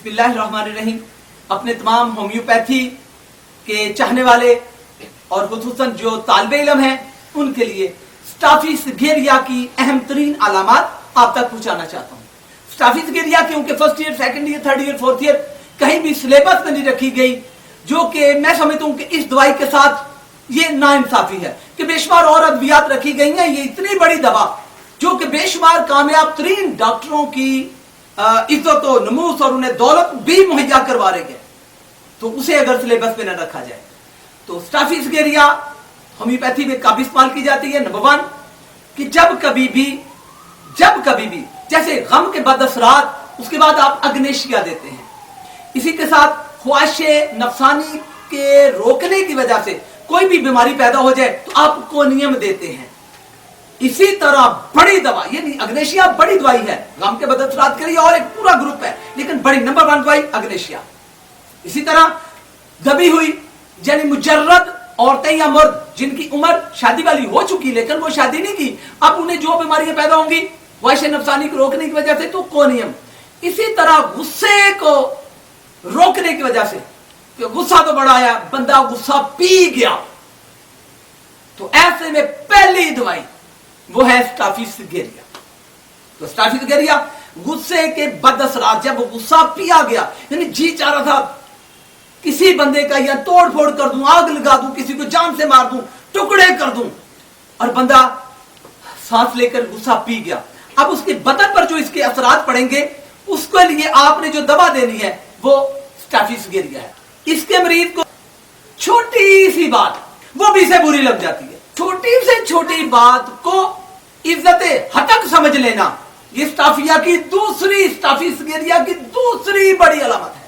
बिस्मिल्लाहिर्रहमानिर्रहीम। अपने तमाम होम्योपैथी के चाहने वाले और खुसूसन जो तालिबे इल्म हैं उनके लिए स्टाफिसगेरिया की अहम तरीन अलामात आप तक पहुंचाना चाहता हूँ। स्टाफिसगेरिया क्योंकि first year, second year, third year, fourth year कहीं भी सिलेबस में नहीं रखी गई, जो कि मैं समझता हूँ कि इस दवाई के साथ ये नाइंसाफी है कि बेशुमार और अद्वियात रखी गई हैं। ये इतनी बड़ी दवा जो कि बेशुमार कामयाब तरीन डॉक्टरों की इज्जत और नमूस और उन्हें दौलत भी मुहैया करवा रहे हैं, तो उसे अगर सिलेबस में न रखा जाए तो स्टाफिसगेरिया होम्योपैथी में काफी इस्तेमाल की जाती है। नंबर 1 कि जब कभी भी जैसे गम के बाद असरात, उसके बाद आप अग्नेशिया देते हैं, इसी के साथ ख्वाहिश नफसानी के रोकने की वजह से कोई भी बीमारी पैदा हो जाए तो आप कोनियम देते हैं। इसी तरह बड़ी दवा, यानी अग्नेशिया बड़ी दवाई है गम के बाद असरात के लिए, और एक पूरा ग्रुप है, लेकिन बड़ी नंबर 1 दवाई अग्नेशिया। इसी तरह दबी हुई यानी मुजर्रद औरतें या मर्द जिनकी उम्र शादी वाली हो चुकी लेकिन वो शादी नहीं की, अब उन्हें जो बीमारियां पैदा होंगी ख्वाहिश नफसानी को रोकने की वजह से तो कोनियम। इसी तरह गुस्से को रोकने की वजह से, गुस्सा तो बड़ा आया, बंदा गुस्सा पी गया, तो ऐसे में पहली दवाई वो है स्टाफिसगेरिया। तो स्टाफिसगेरिया गुस्से के बदअसरात, जब गुस्सा पिया गया, यानी जी चाह रहा था किसी बंदे का या तोड़ फोड़ कर दूं, आग लगा दूं, किसी को जान से मार दूं, टुकड़े कर दूं, और बंदा सांस लेकर गुस्सा पी गया, अब उसके बदन पर जो इसके असरात पड़ेंगे उसके लिए आपने जो दवा देनी है वो स्टाफिसगेरिया है। इसके मरीज को छोटी सी बात वो भी से बुरी लग जाती है, छोटी से छोटी बात को इज्जते हतक समझ लेना, ये स्टाफिसगेरिया की दूसरी बड़ी अलामत है।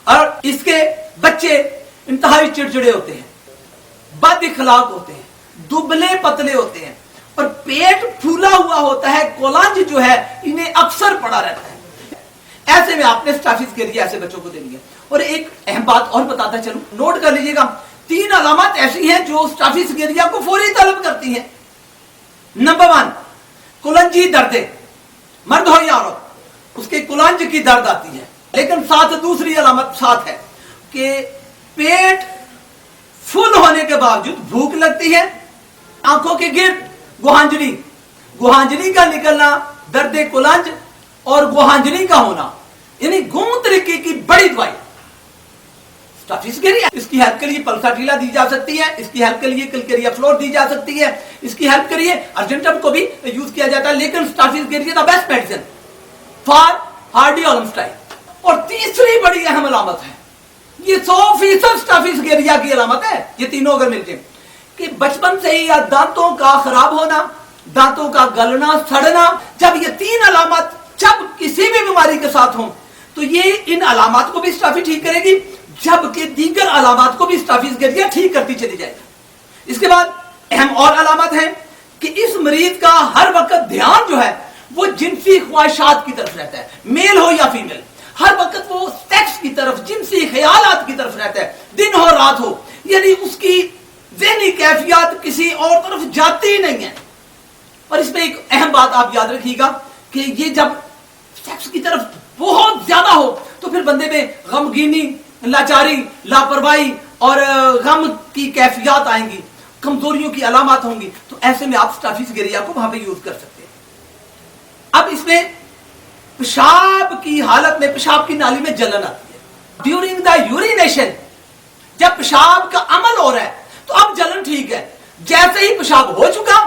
और इसके बच्चे इंतहाई चिड़चिड़े होते हैं, बद इखलाक होते हैं, दुबले पतले होते हैं, और पेट फूला हुआ होता है, कोलांज जो है इन्हें अक्सर पड़ा रहता है। ऐसे में आपने स्टाफिसगेरिया ऐसे बच्चों को देनी है। और एक अहम बात और बताता चलूं, नोट कर लीजिएगा, 3 अलामत ऐसी हैं जो स्टाफिसगेरिया को फौरी तलब करती हैं। नंबर 1 कुलंजी दर्दे, मर्द हो या औरत, उसके कुलंज की दर्द आती है, लेकिन साथ दूसरी अलामत साथ है कि पेट फुल होने के बावजूद भूख लगती है, आंखों के गिर्द गुहांजनी का निकलना, दर्द कुलंज और गुहांजनी का होना, यानी गुम तरीके की बड़ी दवाई स्टाफिसगेरिया। इसकी हेल्प के लिए पल्साटीला दी जा सकती है, इसकी हेल्प के लिए कलकेरिया फ्लोर दी जा सकती है, इसकी हेल्प के लिए अर्जेंटम को भी यूज किया जाता है, लेकिन स्टाफिसगेरिया द बेस्ट मेडिसिन फॉर हार्डियोलमस्टाइन। और तीसरी बड़ी अहम अलामत है, ये 100% स्टाफिसगेरिया की अलामत है, ये तीनों अगर मिलते हैं, कि बचपन से ही या दांतों का खराब होना, दांतों का गलना, सड़ना, जब ये 3 अलामत जब किसी भी बीमारी के साथ हो तो ये इन अलामत को भी स्टाफी ठीक करेगी, जबकि दीगर अलामत को भी स्टाफिसगेरिया ठीक करती चली जाएगी। इसके बाद अहम और अलामत है कि इस मरीज का हर वक्त ध्यान जो है वो जिनसी ख्वाहिशात की तरफ रहता है, मेल हो या फीमेल, हर वक्त वो सेक्स की तरफ, जिनसी ख्यालात की तरफ रहता है, दिन हो रात हो, यानी उसकी ज़हनी कैफियत किसी और तरफ जाती ही नहीं है। और इसमें एक अहम बात आप याद रखिएगा कि ये जब सेक्स की तरफ बहुत ज्यादा हो तो फिर बंदे में गमगीनी, लाचारी, लापरवाही और गम की कैफियत आएंगी, कमजोरियों की अलामत होंगी, तो ऐसे में आप स्टाफिसगेरिया को वहां पे यूज कर सकते हैं। अब इसमें पेशाब की हालत में, पेशाब की नाली में जलन आती है ड्यूरिंग द यूरिनेशन, जब पेशाब का अमल हो रहा है तो अब जलन ठीक है, जैसे ही पेशाब हो चुका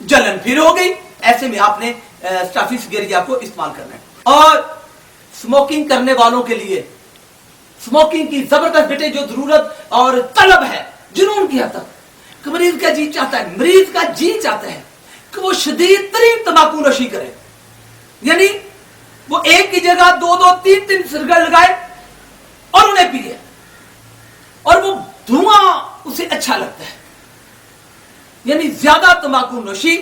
जलन फिर हो गई, ऐसे में आपने स्टाफिसगेरिया को इस्तेमाल करना है। और स्मोकिंग करने वालों के लिए स्मोकिंग की जबरदस्त बेटे जो जरूरत और तलब है, जुनून की हद तक, कि मरीज का जी चाहता है कि वो शदीद तरीन तंबाकू नोशी करे, यानी वो एक की जगह 2-2, 3-3 सिगरेट लगाए और उन्हें पिए, और वो धुआं उसे अच्छा लगता है, यानी ज्यादा तंबाकू नोशी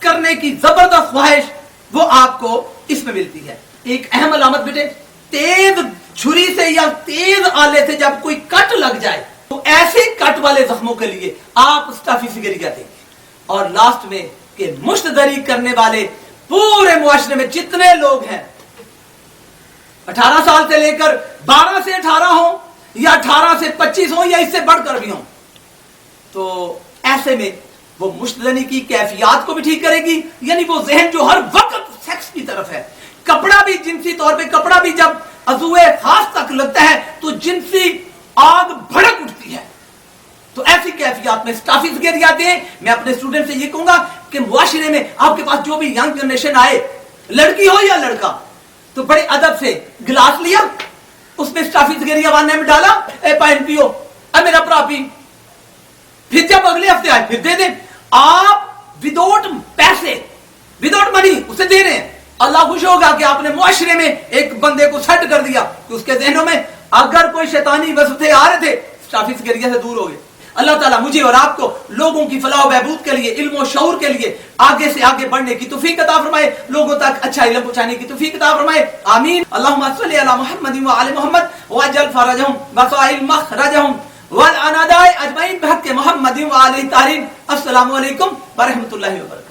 करने की जबरदस्त ख्वाहिश वो आपको इसमें मिलती है। एक अहम अलामत बेटे, तेज छुरी से या तेज आले से जब कोई कट लग जाए तो ऐसे कट वाले जख्मों के लिए आप स्टाफिसगेरिया देंगे। और लास्ट में कि मुश्तदरी करने वाले पूरे मुआशरे में जितने लोग हैं, 18 साल से लेकर 12 से 18 हो या 18 से 25 हो या इससे बढ़कर भी हो, तो ऐसे में वो मुश्तदनी की कैफियत को भी ठीक करेगी, यानी वो जहन जो हर वक्त सेक्स की तरफ है, कपड़ा भी जिनसी तौर पे, कपड़ा भी जब अज़ुए खास तक लगता है तो जिनसी आग भड़क उठती है। तो ऐसी कैफियत में स्टाफिज गिर जाते हैं। मैं अपने स्टूडेंट से ये कहूंगा कि मुआशरे में आपके पास जो भी यंग जनरेशन आए, लड़की हो या लड़का, तो बड़े अदब से गिलास लिया, उसमें स्टाफिज गिरिया बांधने में डाला, ए पाइन पियो, अब मेरा भरा पी, फिर जब अगले हफ्ते आए फिर दे दे। आप विदाउट पैसे, विदाउट मनी उसे दे रहे हैं। अल्लाह खुश होगा कि आपने मुआशरे में एक बंदे को सेट कर दिया कि उसके जहनों में अगर कोई शैतानी वसवसे आ रहे थे, स्टाफिज गिरिया से दूर हो गए। अल्लाह ताला मुझे और आपको लोगों की फलाह बहबूद के लिए, इल्म और शऊर के लिए आगे से आगे बढ़ने की तौफीक अता फरमाए, लोगों तक अच्छा इल्म पहुंचाने की तौफीक अता फरमाए। आमीन। अल्लाहुम्मा सल्ली अला मुहम्मद व आले मुहम्मद वजल फरजहुम वसाइल मखरजहुम वल अनादाय अजमईन बहक मुहम्मद व आले तारीन। अस्सलामु अलैकुम व रहमतुल्लाहि व बरकातहू।